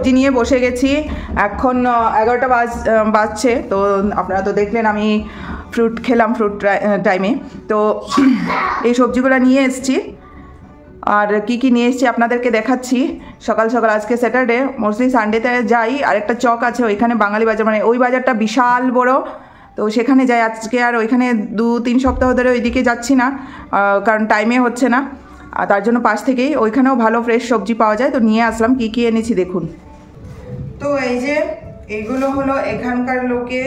সবজি নিয়ে বসে গেছি। এখন 11টা বাজছে। তো আপনারা তো দেখলেন আমি ফ্রুট খেলাম ফ্রুট টাইমে। তো এই সবজিগুলো নিয়ে এসেছি। আর কি নিয়ে এসেছি আপনাদেরকে দেখাচ্ছি। সকাল সকাল আজকে স্যাটারডে, মোস্টলি সানডেতে যাই। আরেকটা চক আছে ওইখানে, বাঙালি বাজার, মানে ওই বাজারটা বিশাল বড়। তো সেখানে যাই আজকে। আর ওইখানে 2-3 সপ্তাহ ধরে ওইদিকে যাচ্ছি না, কারণ টাইমে হচ্ছে না। আর তার জন্য পাশ থেকেই ওইখানেও ভালো ফ্রেশ সবজি পাওয়া যায়। তো নিয়ে আসলাম। কি এনেছি দেখুন। তো এই যে এইগুলো হলো এখানকার লোকে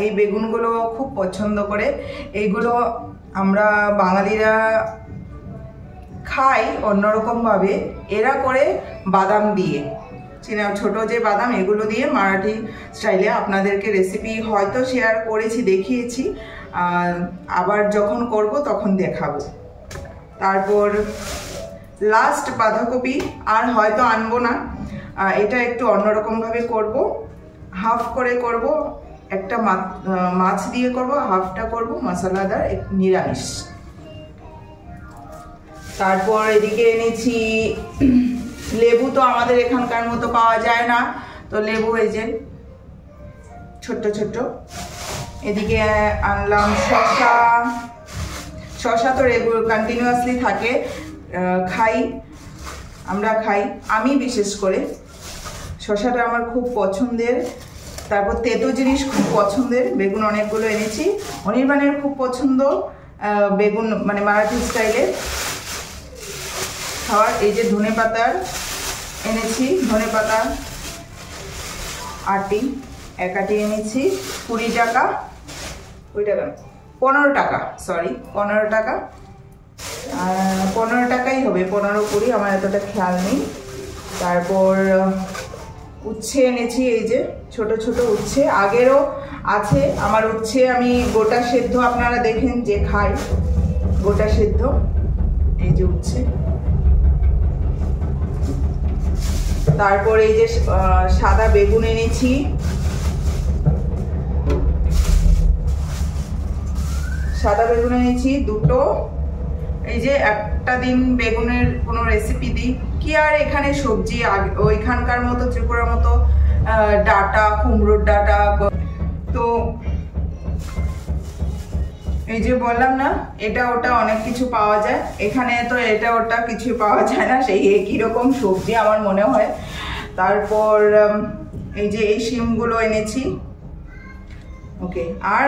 এই বেগুনগুলো খুব পছন্দ করে। এইগুলো আমরা বাঙালিরা খাই অন্যরকমভাবে। এরা করে বাদাম দিয়ে, ছোট যে বাদাম, এগুলো দিয়ে মারাঠি স্টাইলে। আপনাদেরকে রেসিপি হয়তো শেয়ার করেছি, দেখিয়েছি, আবার যখন করব তখন দেখাবো। তারপর লাস্ট বাঁধাকপি, আর হয়তো আনবো না, এটা একটু অন্যরকমভাবে করব। হাফ করে করব, একটা মাছ দিয়ে করব, হাফটা করব মশলাদার নিরামিষ। তারপর এদিকে এনেছি লেবু। তো আমাদের এখানকার মতো পাওয়া যায় না, তো লেবু এই যে ছোট্ট ছোট্ট। এদিকে আনলাম শসা। তো রেগুলার কন্টিনিউয়াসলি থাকে, আমরা খাই, আমি বিশেষ করে। শসাটা আমার খুব পছন্দের। তারপর তেতো জিনিস খুব পছন্দের। বেগুন অনেকগুলো এনেছি। অনির্বাণের খুব পছন্দ বেগুন, মানে মারাঠি স্টাইলে খাওয়ার। এই যে ধনে পাতার এনেছি, ধনে পাতা এক আটি এনেছি। 20 টাকা, 15 টাকা, সরি 15 টাকা। 15 টাকাই হবে, 15-20, আমার এতটা খেয়াল নেই। তারপর উচ্ছে এনেছি, এই যে ছোট ছোট উচ্ছে। আগেরও আছে আমার উচ্ছে, আমি গোটা সেদ্ধ, আপনারা দেখেন যে খাই গোটা সেদ্ধ। এই যে উচ্ছে। তারপর এই যে সাদা বেগুন এনেছি। দুটো। এই যে একটা দিন বেগুনের কোনো রেসিপি দিই কি, আর এখানে সবজি ওইখানকার মতো, ত্রিপুরার মতো ডাটা, কুমড়োর ডাটা। তো এই যে বললাম না, এটা ওটা অনেক কিছু পাওয়া যায় এখানে। তো এটা ওটা কিছু পাওয়া যায় না, সেই একই রকম সবজি আমার মনে হয়। তারপর এই যে এই শিমগুলো এনেছি। ওকে। আর